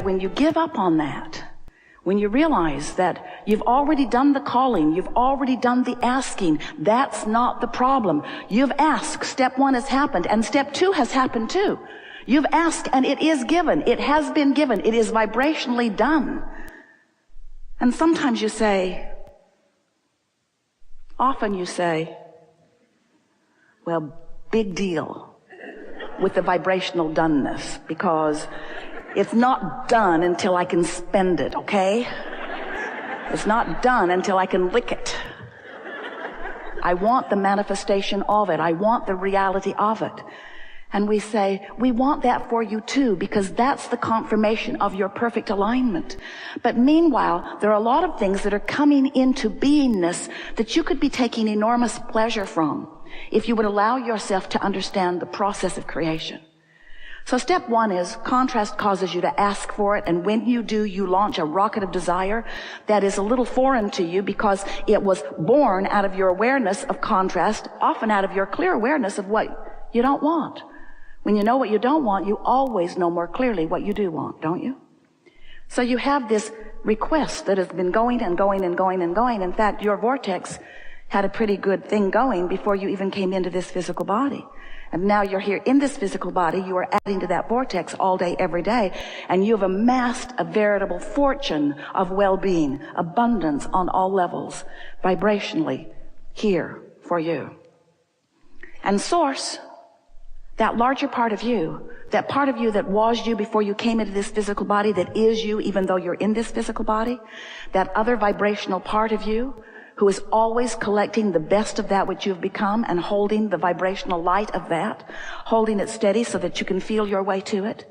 When you give up on that, when you realize that you've already done the calling, you've already done the asking, that's not the problem. You've asked, step 1 has happened, and step 2 has happened too. You've asked and it is given. It has been given. It is vibrationally done. And sometimes you say, often you say, well, big deal with the vibrational doneness, because it's not done until I can spend it, okay? It's not done until I can lick it. I want the manifestation of it. I want the reality of it. And we say, we want that for you too, because that's the confirmation of your perfect alignment. But meanwhile, there are a lot of things that are coming into beingness that you could be taking enormous pleasure from if you would allow yourself to understand the process of creation. So step 1 is contrast causes you to ask for it, and when you do, you launch a rocket of desire that is a little foreign to you because it was born out of your awareness of contrast, often out of your clear awareness of what you don't want. When you know what you don't want, you always know more clearly what you do want, don't you? So you have this request that has been going and going and going and going. In fact, your vortex had a pretty good thing going before you even came into this physical body. And now you're here in this physical body, you are adding to that vortex all day, every day, and you have amassed a veritable fortune of well-being, abundance on all levels, vibrationally, here for you. And Source, that larger part of you, that part of you that was you before you came into this physical body, that is you even though you're in this physical body, that other vibrational part of you, who is always collecting the best of that which you've become and holding the vibrational light of that, holding it steady so that you can feel your way to it.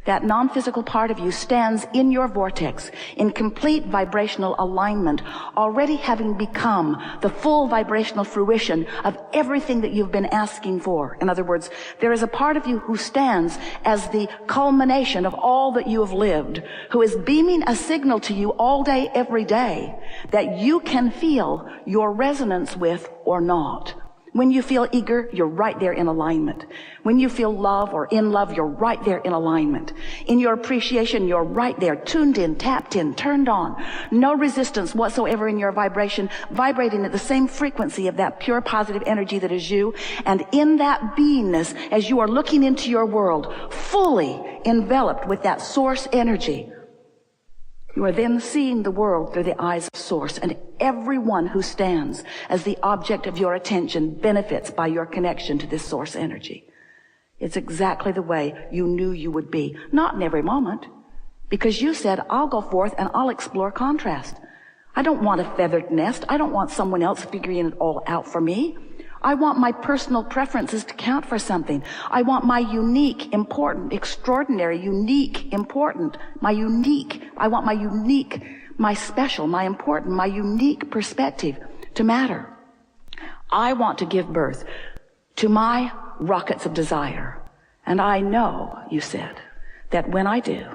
That non-physical part of you stands in your vortex in complete vibrational alignment, already having become the full vibrational fruition of everything that you've been asking for. In other words, there is a part of you who stands as the culmination of all that you have lived, who is beaming a signal to you all day, every day, that you can feel your resonance with or not. When you feel eager, you're right there in alignment. When you feel love or in love, you're right there in alignment. In your appreciation, you're right there, tuned in, tapped in, turned on. No resistance whatsoever in your vibration, vibrating at the same frequency of that pure positive energy that is you. And in that beingness, as you are looking into your world, fully enveloped with that source energy, you are then seeing the world through the eyes of Source, and everyone who stands as the object of your attention benefits by your connection to this Source energy. It's exactly the way you knew you would be. Not in every moment, because you said, I'll go forth and I'll explore contrast. I don't want a feathered nest. I don't want someone else figuring it all out for me. I want my personal preferences to count for something. I want my unique, important, extraordinary, unique, important, I want my unique, my special, my important, my unique perspective to matter. I want to give birth to my rockets of desire. And I know, you said, that when I do,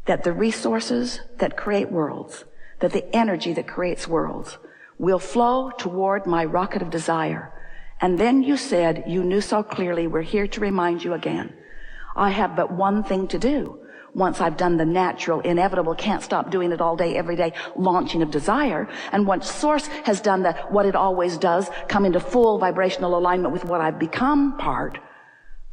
that the resources that create worlds, that the energy that creates worlds will flow toward my rocket of desire. And then you said, you knew so clearly, we're here to remind you again, I have but one thing to do. Once I've done the natural, inevitable, can't stop doing it all day, every day, launching of desire, and once Source has done what it always does, come into full vibrational alignment with what I've become part,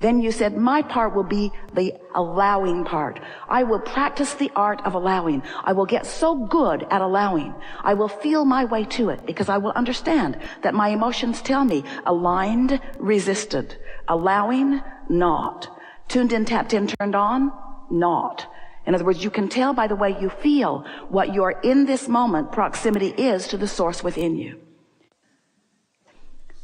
then you said, my part will be the allowing part. I will practice the art of allowing. I will get so good at allowing. I will feel my way to it because I will understand that my emotions tell me aligned, resisted, allowing, not, tuned in, tapped in, turned on, not. In other words, you can tell by the way you feel what your in this moment proximity is to the Source within you.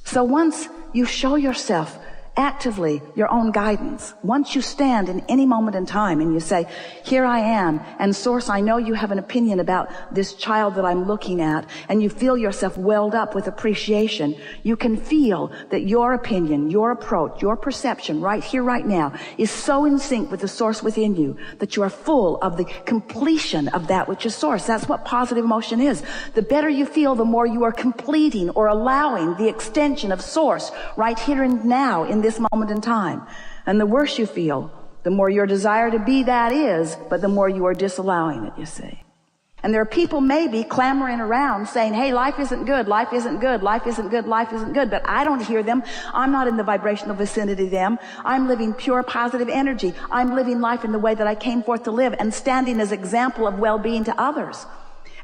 So once you show yourself actively your own guidance, once you stand in any moment in time and you say, here I am, and Source, I know you have an opinion about this child that I'm looking at, and you feel yourself welled up with appreciation, you can feel that your opinion, your approach, your perception right here, right now is so in sync with the Source within you that you are full of the completion of that which is Source. That's what positive emotion is. The better you feel, the more you are completing or allowing the extension of Source right here and now in this moment in time. And the worse you feel, the more your desire to be that is, but the more you are disallowing it, you see. And there are people maybe clamoring around saying, hey, life isn't good, life isn't good, life isn't good, life isn't good. But I don't hear them. I'm not in the vibrational vicinity of them. I'm living pure positive energy. I'm living life in the way that I came forth to live and standing as example of well-being to others.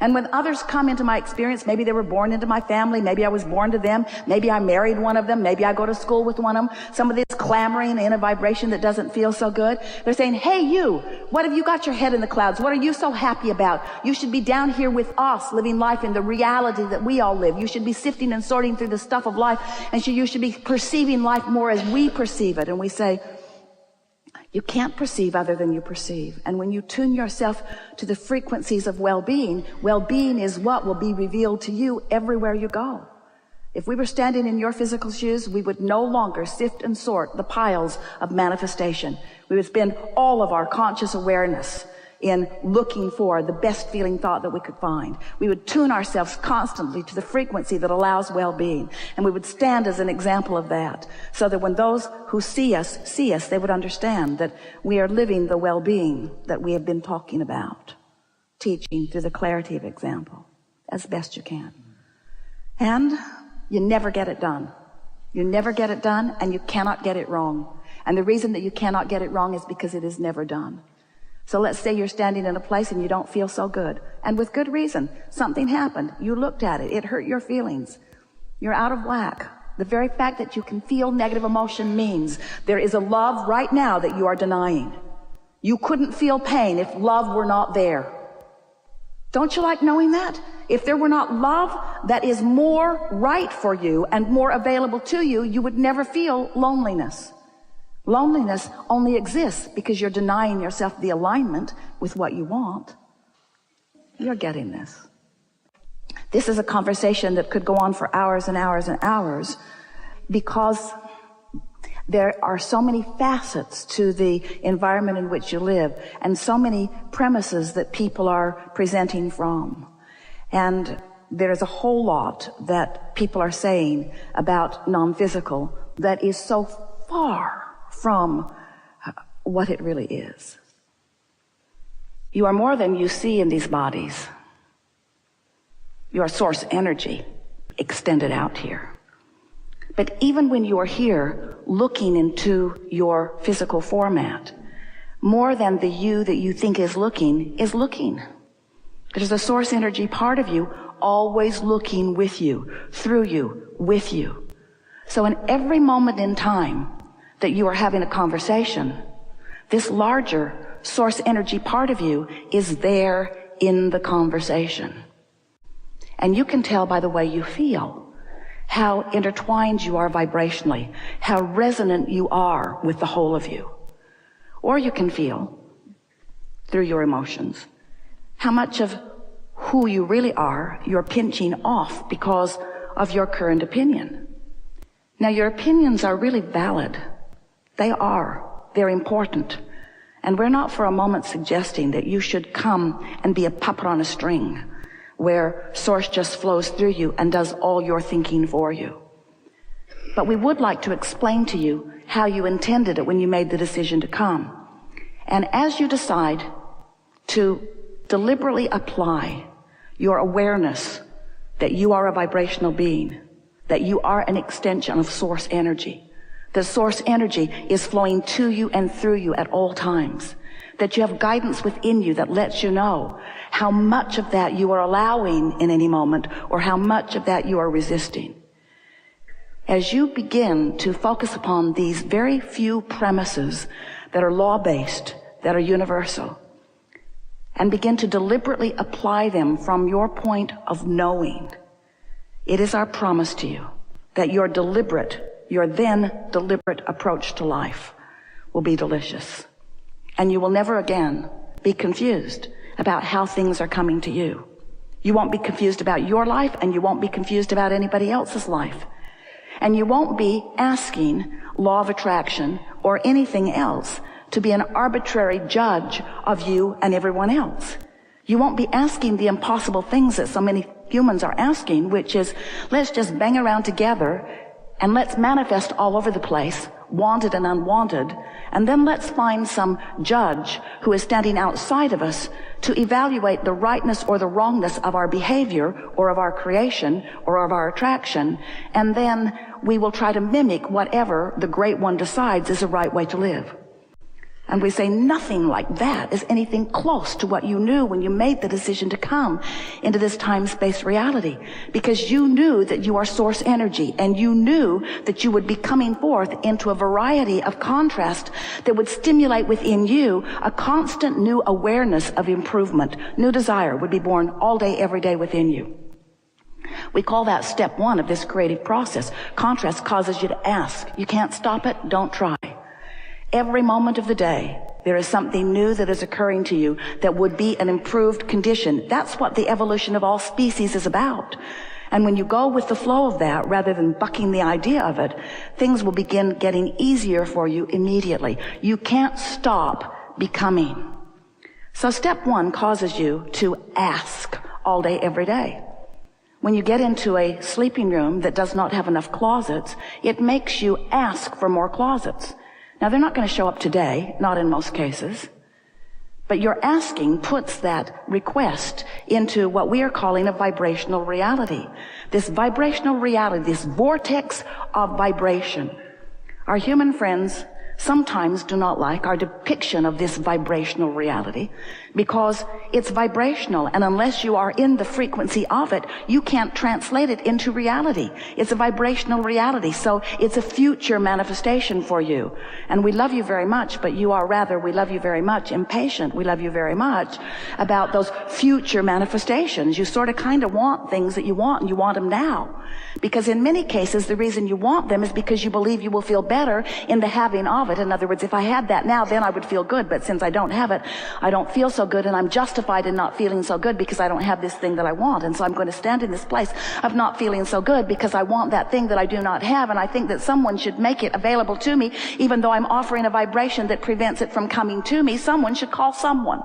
And when others come into my experience, maybe they were born into my family, maybe I was born to them, maybe I married one of them, maybe I go to school with one of them, somebody's clamoring in a vibration that doesn't feel so good. They're saying, hey, you, what have you got your head in the clouds? What are you so happy about? You should be down here with us, living life in the reality that we all live. You should be sifting and sorting through the stuff of life, and you should be perceiving life more as we perceive it. And we say, you can't perceive other than you perceive. And when you tune yourself to the frequencies of well-being, well-being is what will be revealed to you everywhere you go. If we were standing in your physical shoes, we would no longer sift and sort the piles of manifestation. We would spend all of our conscious awareness in looking for the best feeling thought that we could find. We would tune ourselves constantly to the frequency that allows well-being. And we would stand as an example of that, so that when those who see us, they would understand that we are living the well-being that we have been talking about, teaching through the clarity of example as best you can. And you never get it done. You never get it done, and you cannot get it wrong. And the reason that you cannot get it wrong is because it is never done. So let's say you're standing in a place and you don't feel so good. And with good reason. Something happened. You looked at it. It hurt your feelings. You're out of whack. The very fact that you can feel negative emotion means there is a love right now that you are denying. You couldn't feel pain if love were not there. Don't you like knowing that? If there were not love that is more right for you and more available to you, you would never feel loneliness. Loneliness only exists because you're denying yourself the alignment with what you want. You're getting this. This is a conversation that could go on for hours and hours and hours, because there are so many facets to the environment in which you live and so many premises that people are presenting from. And there's a whole lot that people are saying about non-physical that is so far from what it really is. You are more than you see in these bodies. You are source energy extended out here. But even when you are here looking into your physical format, more than the you that you think is looking. There's a source energy part of you always looking with you, through you, with you. So in every moment in time that you are having a conversation, this larger source energy part of you is there in the conversation. And you can tell by the way you feel how intertwined you are vibrationally, how resonant you are with the whole of you. Or you can feel, through your emotions, how much of who you really are you're pinching off because of your current opinion. Now, your opinions are really valid. They are. They're important. And we're not for a moment suggesting that you should come and be a puppet on a string where source just flows through you and does all your thinking for you. But we would like to explain to you how you intended it when you made the decision to come. And as you decide to deliberately apply your awareness that you are a vibrational being, that you are an extension of source energy, the source energy is flowing to you and through you at all times, that you have guidance within you that lets you know how much of that you are allowing in any moment or how much of that you are resisting. As you begin to focus upon these very few premises that are law-based, that are universal, and begin to deliberately apply them from your point of knowing, it is our promise to you that your then deliberate approach to life will be delicious. And you will never again be confused about how things are coming to you. You won't be confused about your life, and you won't be confused about anybody else's life. And you won't be asking law of attraction or anything else to be an arbitrary judge of you and everyone else. You won't be asking the impossible things that so many humans are asking, which is, let's just bang around together And let's manifest all over the place, wanted and unwanted, and then let's find some judge who is standing outside of us to evaluate the rightness or the wrongness of our behavior or of our creation or of our attraction, and then we will try to mimic whatever the Great One decides is the right way to live. And we say nothing like that is anything close to what you knew when you made the decision to come into this time-space reality. Because you knew that you are source energy, and you knew that you would be coming forth into a variety of contrast that would stimulate within you a constant new awareness of improvement. New desire would be born all day, every day within you. We call that step one of this creative process. Contrast causes you to ask. You can't stop it, don't try. Every moment of the day, there is something new that is occurring to you that would be an improved condition. That's what the evolution of all species is about. And when you go with the flow of that, rather than bucking the idea of it, things will begin getting easier for you immediately. You can't stop becoming. So step one causes you to ask all day, every day. When you get into a sleeping room that does not have enough closets, it makes you ask for more closets. Now, they're not going to show up today, not in most cases, but your asking puts that request into what we are calling a vibrational reality. This vibrational reality, this vortex of vibration. Our human friends sometimes do not like our depiction of this vibrational reality because it's vibrational, and unless you are in the frequency of it, you can't translate it into reality. It's a vibrational reality, so it's a future manifestation for you. And we love you very much, but you are rather, we love you very much, impatient. We love you very much about those future manifestations. You sort of kind of want things that you want, and you want them now. Because in many cases, the reason you want them is because you believe you will feel better in the having of it. In other words, if I had that now, then I would feel good. But since I don't have it, I don't feel so good, and I'm justified in not feeling so good because I don't have this thing that I want. And so I'm going to stand in this place of not feeling so good because I want that thing that I do not have, and I think that someone should make it available to me, even though I'm offering a vibration that prevents it from coming to me. Someone should call someone.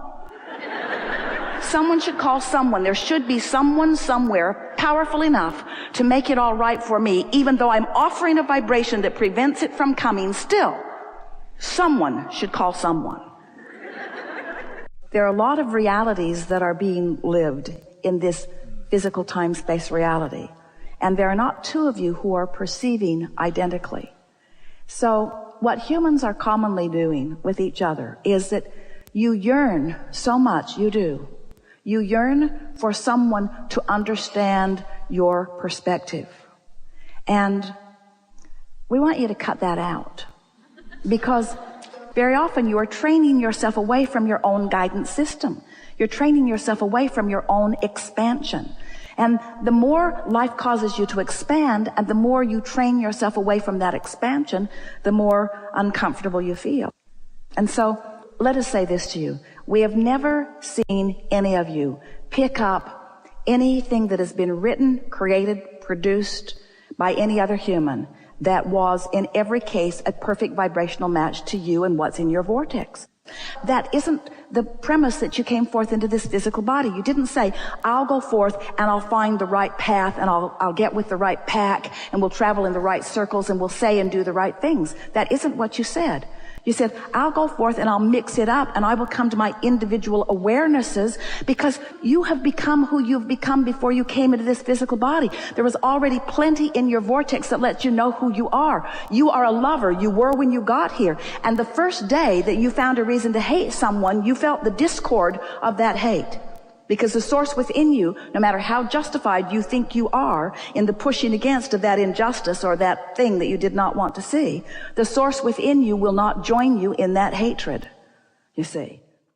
Someone should call someone. There should be someone somewhere powerful enough to make it all right for me, even though I'm offering a vibration that prevents it from coming. Still, someone should call someone. There are a lot of realities that are being lived in this physical time-space reality, and there are not two of you who are perceiving identically. So what humans are commonly doing with each other is that you yearn so much, you do. You yearn for someone to understand your perspective. And we want you to cut that out, because very often you are training yourself away from your own guidance system. You're training yourself away from your own expansion. And the more life causes you to expand, and the more you train yourself away from that expansion, the more uncomfortable you feel. And so, let us say this to you. We have never seen any of you pick up anything that has been written, created, produced by any other human that was in every case a perfect vibrational match to you and what's in your vortex. That isn't the premise that you came forth into this physical body. You didn't say, I'll go forth and I'll find the right path, and I'll get with the right pack, and we'll travel in the right circles, and we'll say and do the right things. That isn't what you said. You said, I'll go forth and I'll mix it up, and I will come to my individual awarenesses, because you have become who you've become before you came into this physical body. There was already plenty in your vortex that lets you know who you are. You are a lover. You were when you got here. And the first day that you found a reason to hate someone, you felt the discord of that hate. Because the source within you, no matter how justified you think you are in the pushing against of that injustice or that thing that you did not want to see, the source within you will not join you in that hatred, you see.